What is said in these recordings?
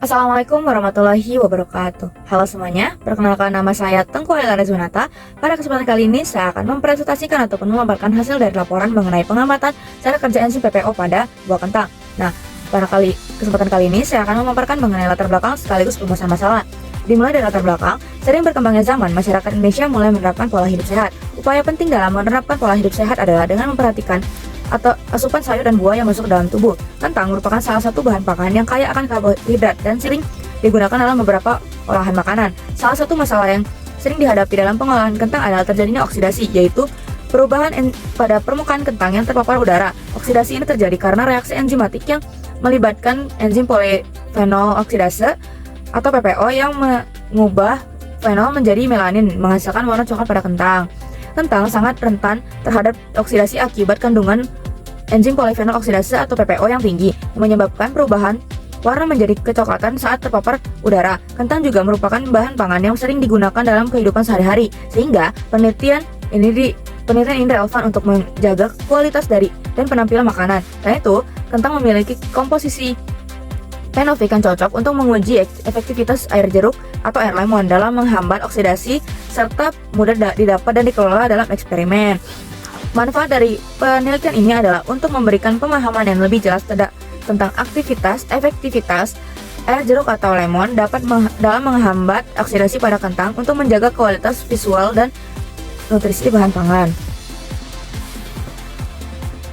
Assalamualaikum warahmatullahi wabarakatuh. Halo semuanya, perkenalkan nama saya Tengku Ailana Zunata. Pada kesempatan kali ini saya akan mempresentasikan ataupun memaparkan hasil dari laporan mengenai pengamatan cara kerja enzim PPO pada buah kentang. Nah, pada kesempatan kali ini saya akan memaparkan mengenai latar belakang sekaligus rumusan masalah. Dimulai dari latar belakang, sering berkembangnya zaman, masyarakat Indonesia mulai menerapkan pola hidup sehat. Upaya penting dalam menerapkan pola hidup sehat adalah dengan memperhatikan atau asupan sayur dan buah yang masuk ke dalam tubuh. Kentang merupakan salah satu bahan pangan yang kaya akan karbohidrat dan sering digunakan dalam beberapa olahan makanan. Salah satu masalah yang sering dihadapi dalam pengolahan kentang adalah terjadinya oksidasi, yaitu perubahan pada permukaan kentang yang terpapar udara. Oksidasi ini terjadi karena reaksi enzimatik yang melibatkan enzim polifenol oksidase atau PPO yang mengubah fenol menjadi melanin, menghasilkan warna coklat pada kentang. Kentang sangat rentan terhadap oksidasi akibat kandungan enzim polifenol oksidase atau PPO yang tinggi, menyebabkan perubahan warna menjadi kecoklatan saat terpapar udara. Kentang juga merupakan bahan pangan yang sering digunakan dalam kehidupan sehari-hari, sehingga penelitian ini relevan untuk menjaga kualitas dari dan penampilan makanan. Selain itu, kentang memiliki komposisi fenofik yang cocok untuk menguji efektivitas air jeruk atau air lemon dalam menghambat oksidasi serta mudah didapat dan dikelola dalam eksperimen. Manfaat dari penelitian ini adalah untuk memberikan pemahaman yang lebih jelas tentang efektivitas air jeruk atau lemon dalam menghambat oksidasi pada kentang untuk menjaga kualitas visual dan nutrisi bahan pangan.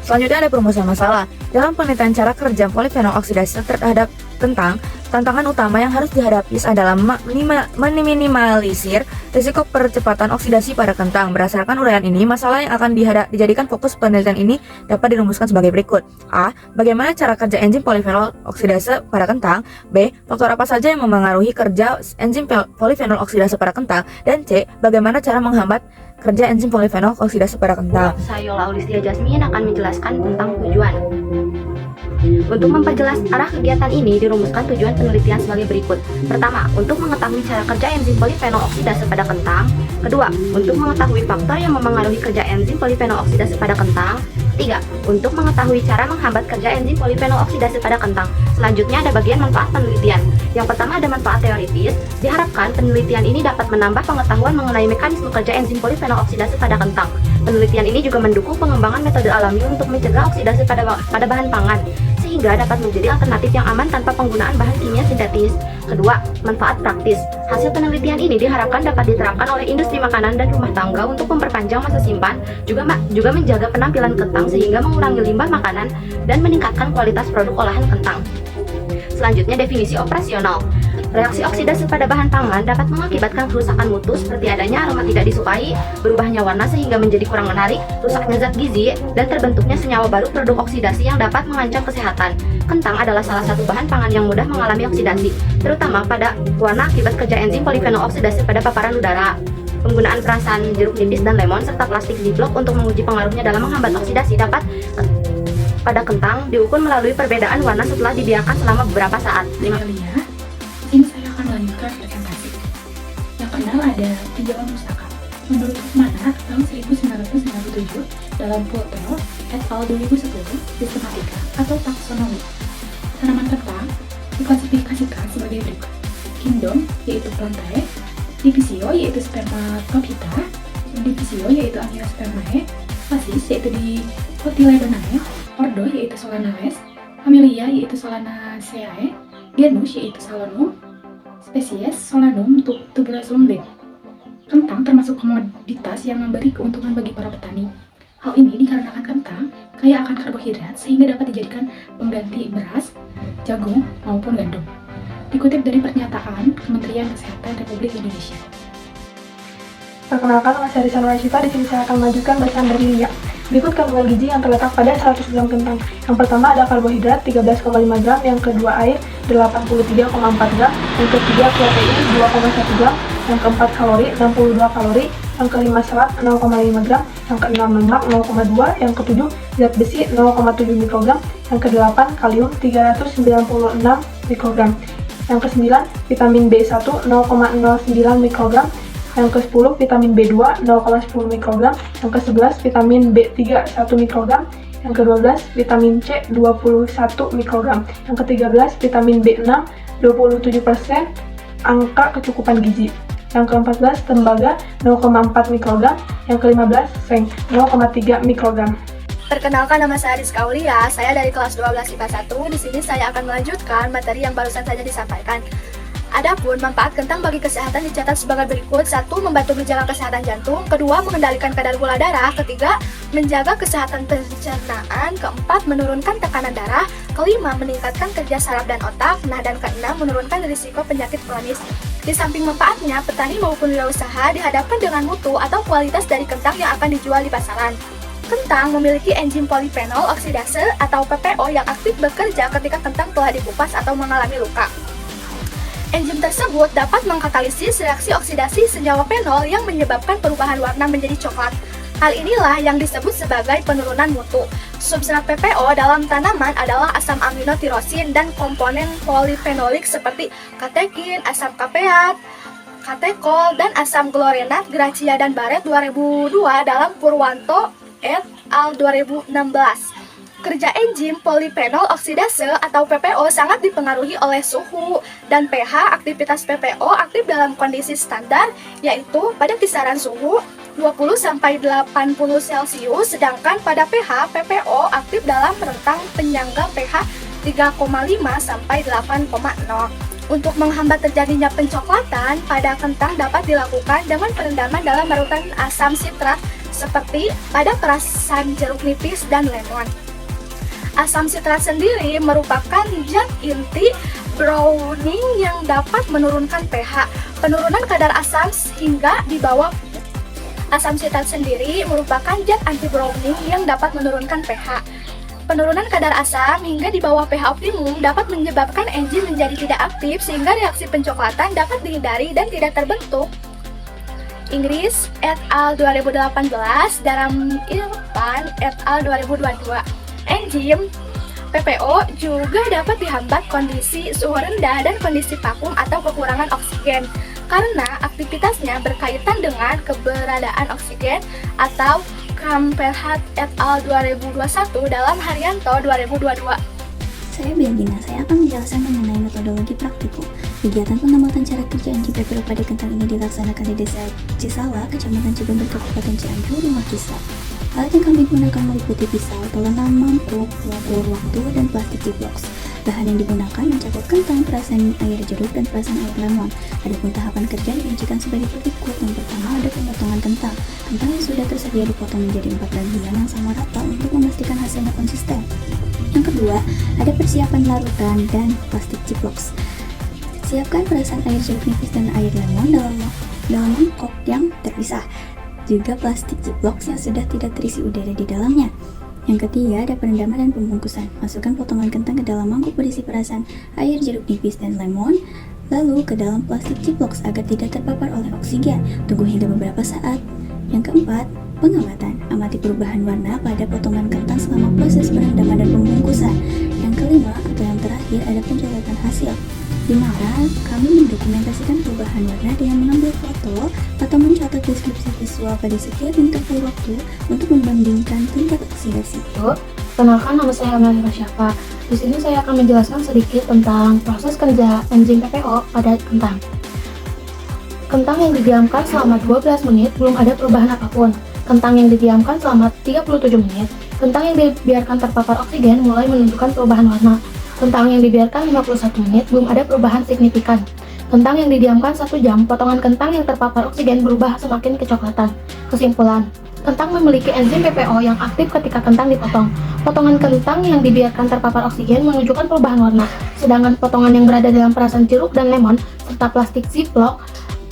Selanjutnya ada perumusan masalah. Dalam penelitian cara kerja polifenol oksidase terhadap kentang, tantangan utama yang harus dihadapi adalah meminimalisir risiko percepatan oksidasi pada kentang. Berdasarkan uraian ini, masalah yang akan dijadikan fokus penelitian ini dapat dirumuskan sebagai berikut. A. Bagaimana cara kerja enzim polifenol oksidase pada kentang? B. Faktor apa saja yang memengaruhi kerja enzim polifenol oksidase pada kentang? Dan C. Bagaimana cara menghambat kerja enzim polifenol oksidase pada kentang? Saya Yola Aulistia Jasmine akan menjelaskan tentang tujuan. Untuk memperjelas arah kegiatan ini, dirumuskan tujuan penelitian sebagai berikut. Pertama, untuk mengetahui cara kerja enzim polifenol oksidase pada kentang. Kedua, untuk mengetahui faktor yang memengaruhi kerja enzim polifenol oksidase pada kentang. Tiga, untuk mengetahui cara menghambat kerja enzim polifenol oksidase pada kentang. Selanjutnya ada bagian manfaat penelitian. Yang pertama ada manfaat teoritis. Diharapkan penelitian ini dapat menambah pengetahuan mengenai mekanisme kerja enzim polifenol oksidase pada kentang. Penelitian ini juga mendukung pengembangan metode alami untuk mencegah oksidasi pada bahan pangan, sehingga dapat menjadi alternatif yang aman tanpa penggunaan bahan kimia sintetis. Kedua, manfaat praktis. Hasil penelitian ini diharapkan dapat diterapkan oleh industri makanan dan rumah tangga untuk memperpanjang masa simpan, juga menjaga penampilan kentang sehingga mengurangi limbah makanan dan meningkatkan kualitas produk olahan kentang. Selanjutnya, definisi operasional. Reaksi oksidasi pada bahan pangan dapat mengakibatkan kerusakan mutu seperti adanya aroma tidak disukai, berubahnya warna sehingga menjadi kurang menarik, rusaknya zat gizi, dan terbentuknya senyawa baru produk oksidasi yang dapat mengancam kesehatan. Kentang adalah salah satu bahan pangan yang mudah mengalami oksidasi, terutama pada warna akibat kerja enzim polifenol oksidasi pada paparan udara. Penggunaan perasan jeruk nipis dan lemon serta plastik ziplock untuk menguji pengaruhnya dalam menghambat oksidasi pada kentang diukur melalui perbedaan warna setelah dibiarkan selama beberapa saat. Ini saya akan melanjutkan presentasi. Yang kenal ada 3 orang pustaka. Menurut Mana tahun 1997 dalam Potter et al. 2010 sistematika atau taksonomi. Tanaman kentang diklasifikasikan sebagai berikut. Kingdom yaitu Plantae, Divisio yaitu Spermatophyta, Subdivisio yaitu Angiospermae, Species yaitu Dicotyledonanae, Ordo yaitu Solanae, Familia yaitu Solanaceae, Genus yaitu Solanum, spesies Solanum tuberosum Linn. Kentang termasuk komoditas yang memberi keuntungan bagi para petani. Hal ini dikarenakan kentang kaya akan karbohidrat sehingga dapat dijadikan pengganti beras, jagung, maupun gandum. Dikutip dari pernyataan Kementerian Kesehatan Republik Indonesia. Perkenalkan, nama saya Risa Nurashita. Di sini saya akan melanjutkan bacaan dari Lia. Berikut kandungan gizi yang terletak pada 100 gram kentang. Yang pertama ada karbohidrat 13,5 gram, yang kedua air 83,4 gram, yang ketiga protein 2,1 gram, yang keempat kalori 62 kalori, yang kelima serat 0,5 gram, yang keenam lemak 0,2, yang ketujuh zat besi 0,7 mikrogram, yang kedelapan kalium 396 mikrogram, yang kesembilan vitamin B1 0,09 mikrogram, yang ke-10 vitamin B2 0,10 mikrogram, yang ke-11 vitamin B3 1 mikrogram, yang ke-12 vitamin C 21 mikrogram, yang ke-13 vitamin B6 27% angka kecukupan gizi. Yang ke-14 tembaga 0,4 mikrogram, yang ke-15 seng 0,3 mikrogram. Perkenalkan, nama saya Rizka Aulia, saya dari kelas 12 IPA 1. Di sini saya akan melanjutkan materi yang barusan saja disampaikan. Adapun manfaat kentang bagi kesehatan dicatat sebagai berikut. 1. Membantu menjaga kesehatan jantung. 2. Mengendalikan kadar gula darah. 3. Menjaga kesehatan pencernaan. 4. Menurunkan tekanan darah. 5. Meningkatkan kerja saraf dan otak. Dan 6. Menurunkan risiko penyakit kronis. Di samping manfaatnya, petani maupun wirausaha dihadapkan dengan mutu atau kualitas dari kentang yang akan dijual di pasaran. Kentang memiliki enzim polifenol oksidase atau PPO yang aktif bekerja ketika kentang telah dikupas atau mengalami luka. Enzim tersebut dapat mengkatalisis reaksi oksidasi senyawa fenol yang menyebabkan perubahan warna menjadi coklat. Hal inilah yang disebut sebagai penurunan mutu. Substrat PPO dalam tanaman adalah asam amino tirosin dan komponen polifenolik seperti katekin, asam kapeat, katekol, dan asam glorenat. Gracia dan Barrett 2002 dalam Purwanto et al. 2016. Kerja enzim polifenol oksidase atau PPO sangat dipengaruhi oleh suhu dan pH. Aktivitas PPO aktif dalam kondisi standar, yaitu pada kisaran suhu 20-80 Celcius, sedangkan pada pH, PPO aktif dalam rentang penyangga pH 3,5 sampai 8,0. Untuk menghambat terjadinya pencoklatan pada kentang dapat dilakukan dengan perendaman dalam larutan asam sitrat seperti pada perasan jeruk nipis dan lemon. Asam sitrat sendiri merupakan zat inti browning yang dapat menurunkan pH. Penurunan kadar asam hingga di bawah asam sitrat sendiri merupakan zat anti browning yang dapat menurunkan pH. Penurunan kadar asam hingga di bawah pH optimum dapat menyebabkan enzim menjadi tidak aktif sehingga reaksi pencoklatan dapat dihindari dan tidak terbentuk. Inggris et al. 2018, dalam Irfan et al. 2022. Enzim PPO juga dapat dihambat kondisi suhu rendah dan kondisi vakum atau kekurangan oksigen karena aktivitasnya berkaitan dengan keberadaan oksigen atau Kramperhat et al. 2021 dalam Haryanto 2022. Saya Belgina, saya akan menjelaskan mengenai metodologi praktikum. Kegiatan pengamatan cara kerja enzim PPO pada kentang ini dilaksanakan di Desa Cisala, Kecamatan Cibendut, Kabupaten Cianjur, Rumah Kisah. Alat yang kami gunakan meliputi pisau, telenan, mangkuk, telur waktu, dan plastik Ziplox. Bahan yang digunakan mencakup kentang, perasan air jeruk, dan perasan air lemon. Adapun tahapan kerja dirincikan sebagai berikut. Yang pertama ada pemotongan kentang. Kentang yang sudah tersedia dipotong menjadi 4 bagian yang sama rata untuk memastikan hasilnya konsisten. Yang kedua, ada persiapan larutan dan plastik Ziplox. Siapkan perasan air jeruk nipis dan air lemon dalam mangkok yang terpisah. Juga plastik Ziplox yang sudah tidak terisi udara di dalamnya. Yang ketiga, ada perendaman dan pembungkusan. Masukkan potongan kentang ke dalam mangkuk berisi perasan air jeruk nipis dan lemon, lalu ke dalam plastik Ziplox agar tidak terpapar oleh oksigen. Tunggu hingga beberapa saat. Yang keempat, pengamatan. Amati perubahan warna pada potongan kentang selama proses perendaman dan pembungkusan. Yang kelima atau yang terakhir ada pencoretan hasil, di mana kami mendokumentasikan perubahan warna dengan mengambil foto atau mencatat deskripsi visual pada setiap interval waktu untuk membandingkan tingkat oksidasi. Kenalkan, nama saya Amelia Syafa. Di sini saya akan menjelaskan sedikit tentang proses kerja enzim PPO pada kentang. Kentang yang didiamkan selama 12 menit belum ada perubahan apapun. Kentang yang didiamkan selama 37 menit. Kentang yang dibiarkan terpapar oksigen mulai menunjukkan perubahan warna. Kentang yang dibiarkan 51 menit belum ada perubahan signifikan. Kentang yang didiamkan 1 jam, potongan kentang yang terpapar oksigen berubah semakin kecoklatan. Kesimpulan, kentang memiliki enzim PPO yang aktif ketika kentang dipotong. Potongan kentang yang dibiarkan terpapar oksigen menunjukkan perubahan warna, sedangkan potongan yang berada dalam perasan jeruk dan lemon serta plastik Ziploc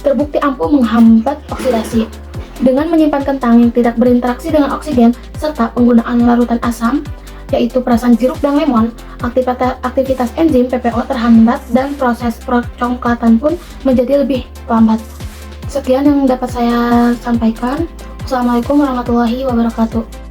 terbukti ampuh menghambat oksidasi. Dengan menyimpan kentang yang tidak berinteraksi dengan oksigen serta penggunaan larutan asam, yaitu perasan jeruk dan lemon, aktivitas enzim PPO terhambat dan proses percoklatan pun menjadi lebih lambat. Sekian yang dapat saya sampaikan. Wassalamualaikum warahmatullahi wabarakatuh.